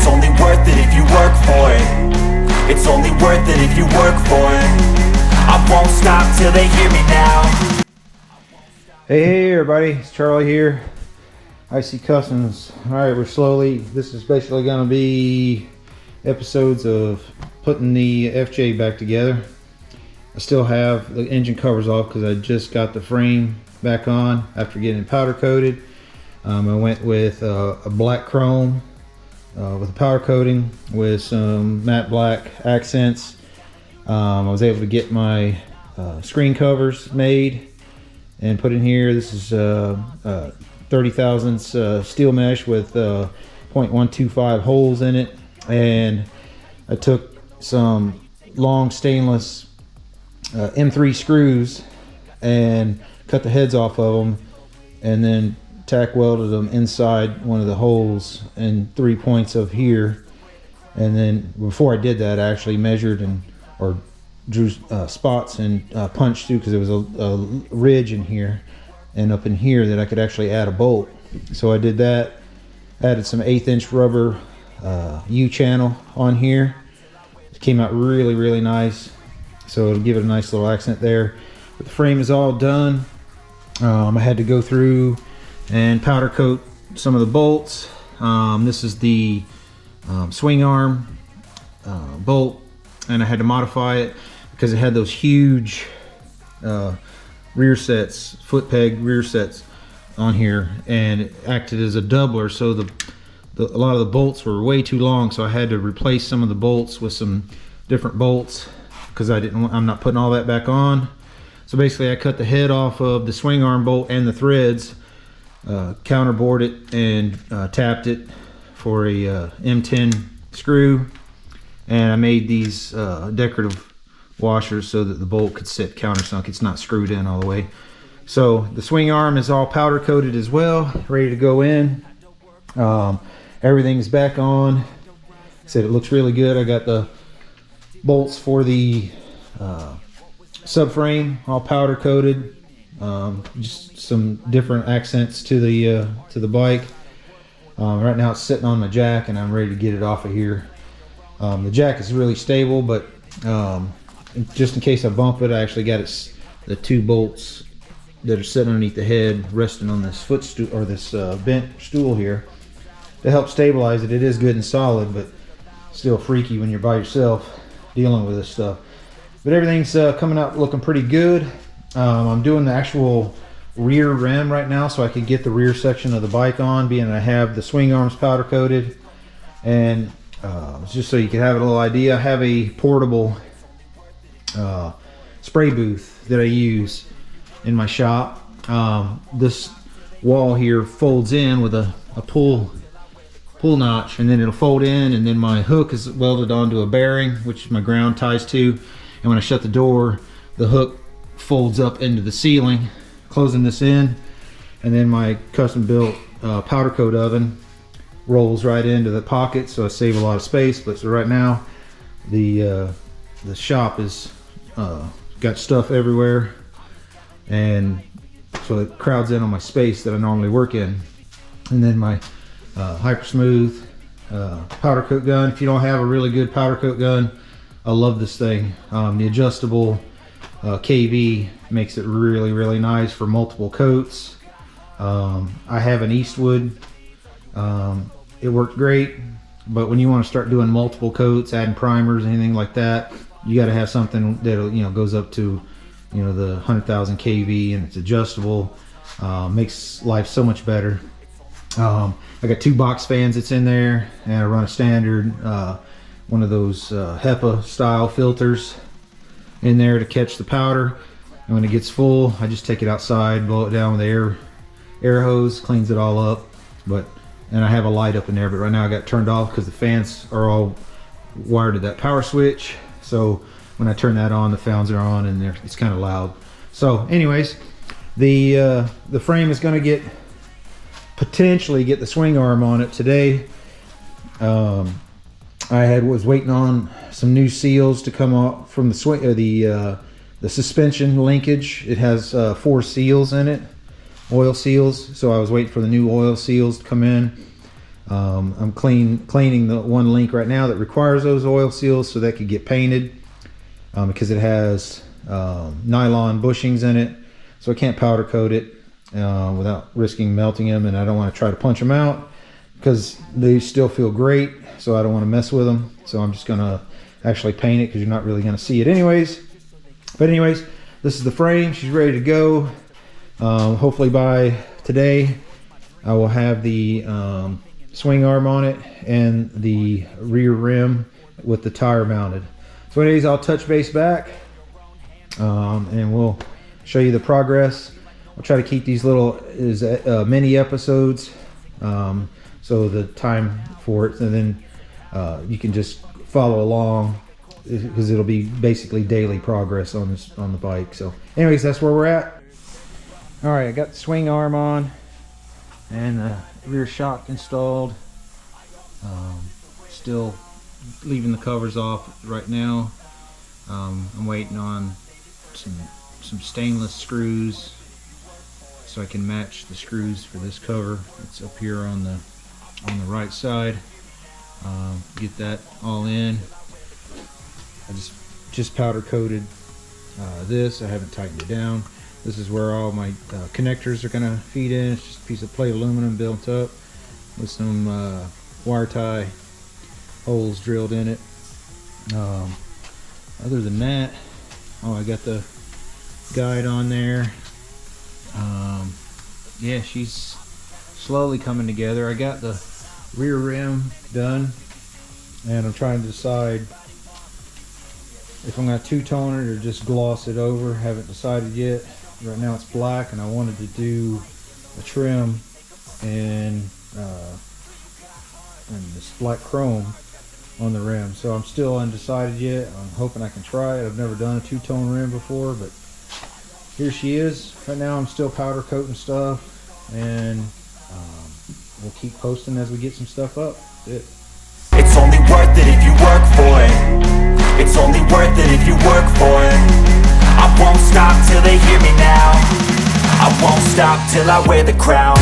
only worth it if you work for it. It's only worth it if you work for it. I won't stop till they hear me now. Hey everybody, it's Charlie here, IC Customs. Alright, this is basically going to be episodes of putting the FJ back together. I still have the engine covers off because I just got the frame back on after getting powder coated. I went with a black chrome with a powder coating with some matte black accents. I was able to get my screen covers made and put in here. This is 30 thousandths steel mesh with 0.125 holes in it, and I took some long stainless M3 screws and cut the heads off of them, and then tack welded them inside one of the holes in 3 points of here. And then before I did that, I actually measured or drew spots and punched through, because there was a ridge in here and up in here that I could actually add a bolt. So I did that, added some 1/8 inch rubber U-channel on here. It came out really nice, so it'll give it a nice little accent there. But the frame is all done. I had to go through and powder coat some of the bolts. This is the swing arm bolt, and I had to modify it because it had those huge rear sets, foot peg rear sets on here, and it acted as a doubler, so a lot of the bolts were way too long, so I had to replace some of the bolts with some different bolts because I'm not putting all that back on. So basically I cut the head off of the swing arm bolt and the threads, counterbored it, and tapped it for a M10 screw, and I made these decorative washers so that the bolt could sit countersunk. It's not screwed in all the way. So the swing arm is all powder coated as well, ready to go in. Everything's back on. I said it looks really good. I got the bolts for the subframe all powder coated. Just some different accents to the bike. Right now it's sitting on my jack, and I'm ready to get it off of here. The jack is really stable, but just in case I bump it, I actually got the 2 bolts that are sitting underneath the head, resting on this footstool, or this bent stool here, to help stabilize it. It is good and solid, but still freaky when you're by yourself dealing with this stuff. But everything's coming out looking pretty good. I'm doing the actual rear rim right now so I can get the rear section of the bike on, being I have the swing arms powder coated. And just so you can have a little idea, I have a portable spray booth that I use in my shop. This wall here folds in with a pull notch, and then it'll fold in, and then my hook is welded onto a bearing, which my ground ties to, and when I shut the door, the hook folds up into the ceiling, closing this in, and then my custom built powder coat oven rolls right into the pocket, so I save a lot of space. But so right now the shop is got stuff everywhere, and so it crowds in on my space that I normally work in. And then my hyper smooth powder coat gun. If you don't have a really good powder coat gun, I love this thing. The adjustable KV makes it really nice for multiple coats. I have an Eastwood. It worked great, but when you want to start doing multiple coats, adding primers, anything like that, you got to have something that goes up to the 100,000 kV, and it's adjustable. Makes life so much better. I got 2 box fans that's in there, and I run a standard one of those HEPA style filters in there to catch the powder. And when it gets full, I just take it outside, blow it down with the air hose, cleans it all up. And I have a light up in there, but right now I got it turned off because the fans are all wired to that power switch. So when I turn that on, the fans are on, and it's kind of loud. So anyways, the frame is going to potentially get the swing arm on it today. I was waiting on some new seals to come off from the suspension linkage. It has 4 seals in it, oil seals. So I was waiting for the new oil seals to come in. I'm cleaning the one link right now that requires those oil seals, so that could get painted, because it has nylon bushings in it, so I can't powder coat it without risking melting them, and I don't want to try to punch them out because they still feel great, so I don't want to mess with them. So I'm just gonna actually paint it because you're not really gonna see it anyways. But anyways, this is the frame. She's ready to go. Hopefully by today I will have the swing arm on it and the rear rim with the tire mounted. So anyways, I'll touch base back and we'll show you the progress. I'll try to keep these little mini episodes, so the time for it, and then you can just follow along, because it'll be basically daily progress on the bike. So anyways, that's where we're at. All right, I got the swing arm on and the rear shock installed. Still leaving the covers off right now. I'm waiting on some stainless screws so I can match the screws for this cover. It's up here on the right side. Get that all in. I just powder coated this. I haven't tightened it down. This is where all my connectors are gonna feed in. It's just a piece of plate aluminum built up with some wire tie holes drilled in it. Other than that, I got the guide on there. Yeah, she's slowly coming together. I got the rear rim done, and I'm trying to decide if I'm going to two-tone it or just gloss it over. Haven't decided yet. Right now it's black, and I wanted to do a trim and this black chrome on the rim. So I'm still undecided yet. I'm hoping I can try it. I've never done a two-tone rim before, but here she is. Right now I'm still powder coating stuff, and we'll keep posting as we get some stuff up. That's it. It's only worth it if you work for it. It's only worth it if you work for it. I won't stop till they hear me now. I won't stop till I wear the crown.